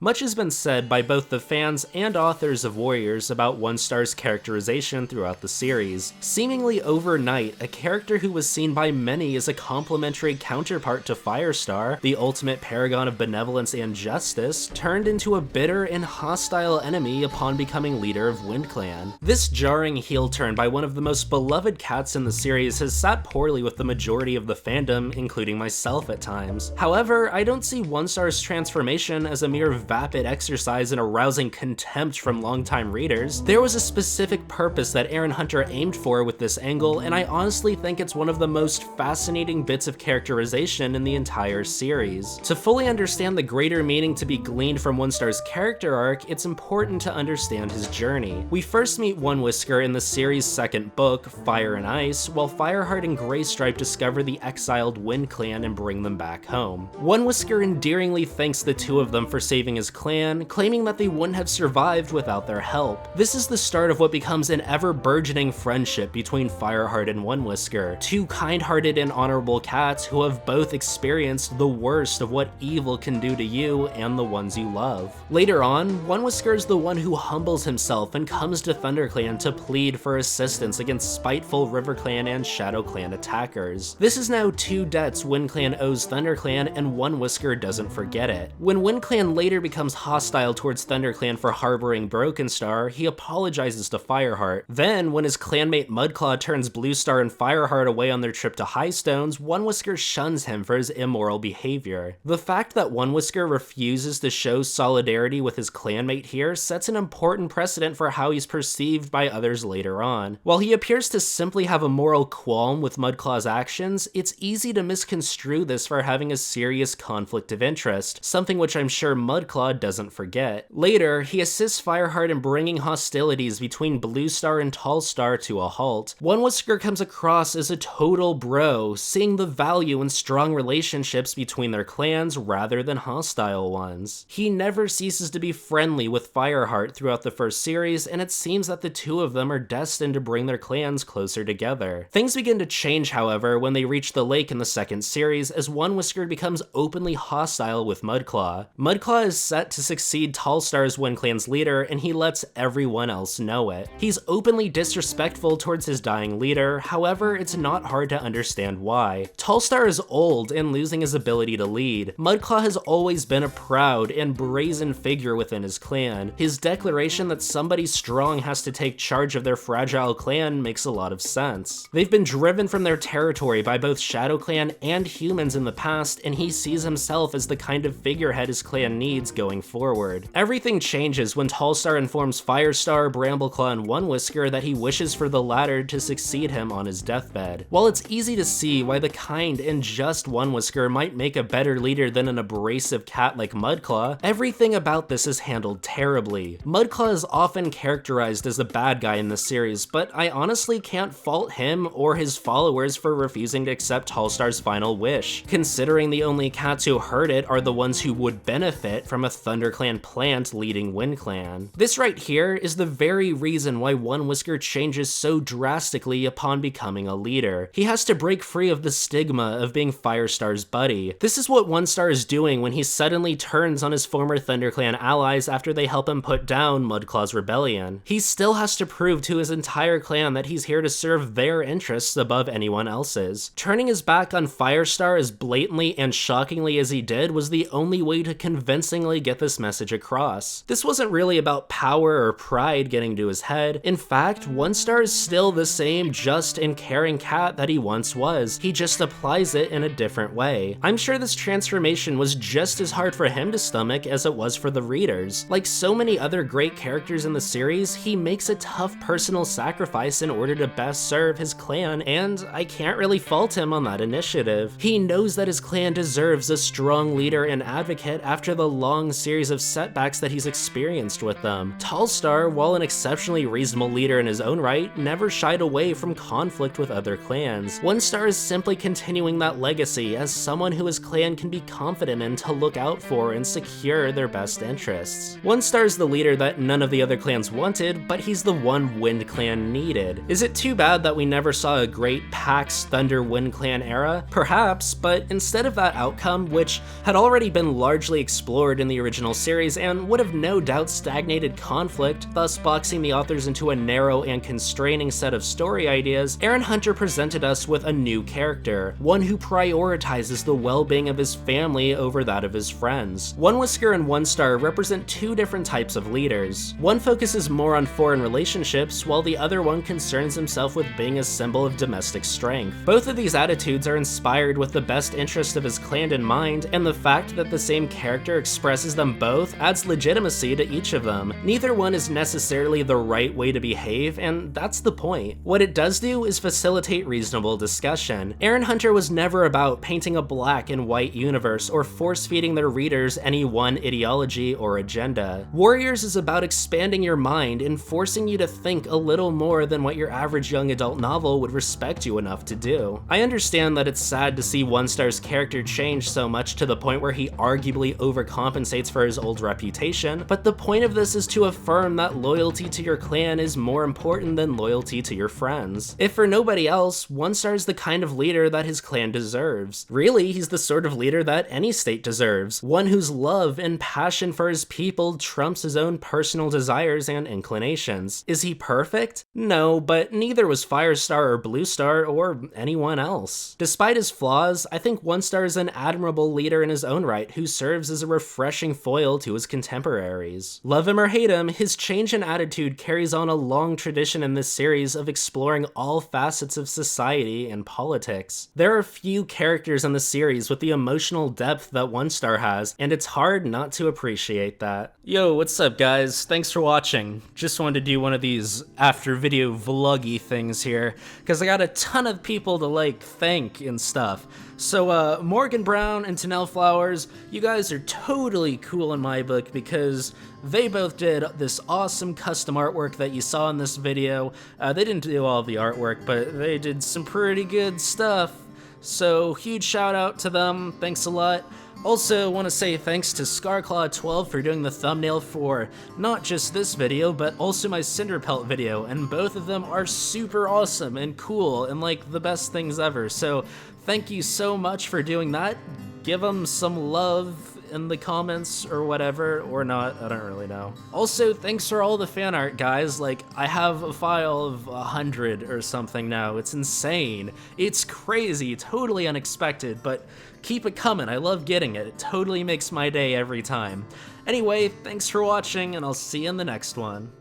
Much has been said by both the fans and authors of Warriors about Onestar's characterization throughout the series. Seemingly overnight, a character who was seen by many as a complementary counterpart to Firestar, the ultimate paragon of benevolence and justice, turned into a bitter and hostile enemy upon becoming leader of WindClan. This jarring heel turn by one of the most beloved cats in the series has sat poorly with the majority of the fandom, including myself at times. However, I don't see Onestar's transformation as a mere vapid exercise in arousing contempt from longtime readers. There was a specific purpose that Erin Hunter aimed for with this angle, and I honestly think it's one of the most fascinating bits of characterization in the entire series. To fully understand the greater meaning to be gleaned from Onestar's character arc, it's important to understand his journey. We first meet Onewhisker in the series' second book, Fire and Ice, while Fireheart and Greystripe discover the exiled WindClan and bring them back home. Onewhisker endearingly thanks the two of them for saving his clan, claiming that they wouldn't have survived without their help. This is the start of what becomes an ever-burgeoning friendship between Fireheart and Onewhisker, two kind-hearted and honorable cats who have both experienced the worst of what evil can do to you and the ones you love. Later on, Onewhisker is the one who humbles himself and comes to ThunderClan to plead for assistance against spiteful RiverClan and ShadowClan attackers. This is now two debts WindClan owes ThunderClan, and Onewhisker doesn't forget it. When WindClan later becomes hostile towards ThunderClan for harboring Brokenstar, he apologizes to Fireheart. Then, when his clanmate Mudclaw turns Bluestar and Fireheart away on their trip to Highstones, Onewhisker shuns him for his immoral behavior. The fact that Onewhisker refuses to show solidarity with his clanmate here sets an important precedent for how he's perceived by others later on. While he appears to simply have a moral qualm with Mudclaw's actions, it's easy to misconstrue this for having a serious conflict of interest, something which I'm sure Mudclaw doesn't forget. Later, he assists Fireheart in bringing hostilities between Bluestar and Tallstar to a halt. Onewhisker comes across as a total bro, seeing the value in strong relationships between their clans rather than hostile ones. He never ceases to be friendly with Fireheart throughout the first series, and it seems that the two of them are destined to bring their clans closer together. Things begin to change, however, when they reach the lake in the second series, as Onewhisker becomes openly hostile with Mudclaw. Mudclaw is set to succeed Tallstar as WindClan's leader, and he lets everyone else know it. He's openly disrespectful towards his dying leader, however, it's not hard to understand why. Tallstar is old and losing his ability to lead. Mudclaw has always been a proud and brazen figure within his clan. His declaration that somebody strong has to take charge of their fragile clan makes a lot of sense. They've been driven from their territory by both ShadowClan and humans in the past, and he sees himself as the kind of figurehead his clan needs going forward. Everything changes when Tallstar informs Firestar, Brambleclaw, and Onewhisker that he wishes for the latter to succeed him on his deathbed. While it's easy to see why the kind and just Onewhisker might make a better leader than an abrasive cat like Mudclaw, everything about this is handled terribly. Mudclaw is often characterized as a bad guy in the series, but I honestly can't fault him or his followers for refusing to accept Tallstar's final wish, considering the only cats who heard it are the ones who would benefit from a ThunderClan plant leading WindClan. This right here is the very reason why Onewhisker changes so drastically upon becoming a leader. He has to break free of the stigma of being Firestar's buddy. This is what Onestar is doing when he suddenly turns on his former ThunderClan allies after they help him put down Mudclaw's rebellion. He still has to prove to his entire clan that he's here to serve their interests above anyone else's. Turning his back on Firestar as blatantly and shockingly as he did was the only way to convincingly get this message across. This wasn't really about power or pride getting to his head. In fact, Onestar is still the same just and caring cat that he once was. He just applies it in a different way. I'm sure this transformation was just as hard for him to stomach as it was for the readers. Like so many other great characters in the series, he makes a tough personal sacrifice in order to best serve his clan, and I can't really fault him on that initiative. He knows that his clan deserves a strong leader and advocate after the long series of setbacks that he's experienced with them. Tallstar, while an exceptionally reasonable leader in his own right, never shied away from conflict with other clans. Onestar is simply continuing that legacy as someone who his clan can be confident in to look out for and secure their best interests. Onestar is the leader that none of the other clans wanted, but he's the one WindClan needed. Is it too bad that we never saw a great Pax Thunder WindClan era? Perhaps, but instead of that outcome, which had already been largely explored in the the original series and would have no doubt stagnated conflict, thus boxing the authors into a narrow and constraining set of story ideas, Erin Hunter presented us with a new character, one who prioritizes the well-being of his family over that of his friends. Onewhisker and Onestar represent two different types of leaders. One focuses more on foreign relationships, while the other one concerns himself with being a symbol of domestic strength. Both of these attitudes are inspired with the best interest of his clan in mind, and the fact that the same character expresses them both adds legitimacy to each of them. Neither one is necessarily the right way to behave, and that's the point. What it does do is facilitate reasonable discussion. Erin Hunter was never about painting a black and white universe or force-feeding their readers any one ideology or agenda. Warriors is about expanding your mind and forcing you to think a little more than what your average young adult novel would respect you enough to do. I understand that it's sad to see Onestar's character change so much to the point where he arguably overcompensates for his old reputation, but the point of this is to affirm that loyalty to your clan is more important than loyalty to your friends. If for nobody else, Onestar is the kind of leader that his clan deserves. Really, he's the sort of leader that any state deserves, one whose love and passion for his people trumps his own personal desires and inclinations. Is he perfect? No, but neither was Firestar or Bluestar or anyone else. Despite his flaws, I think Onestar is an admirable leader in his own right who serves as a refreshing foil to his contemporaries. Love him or hate him, his change in attitude carries on a long tradition in this series of exploring all facets of society and politics. There are few characters in the series with the emotional depth that Onestar has, and it's hard not to appreciate that. Yo, what's up guys? Thanks for watching. Just wanted to do one of these after video vloggy things here, because I got a ton of people to thank and stuff. So Morgan Brown and TennelleFlowers, you guys are totally cool in my book because they both did this awesome custom artwork that you saw in this video. They didn't do all the artwork, but they did some pretty good stuff. So huge shout out to them, thanks a lot. Also want to say thanks to Scarclaw12 for doing the thumbnail for not just this video, but also my Cinderpelt video, and both of them are super awesome and cool and the best things ever. So thank you so much for doing that. Give them some love in the comments or whatever, or not, I don't really know. Also, thanks for all the fan art, guys. I have a file of 100 or something now. It's insane. It's crazy, totally unexpected, but keep it coming. I love getting it. It totally makes my day every time. Anyway, thanks for watching, and I'll see you in the next one.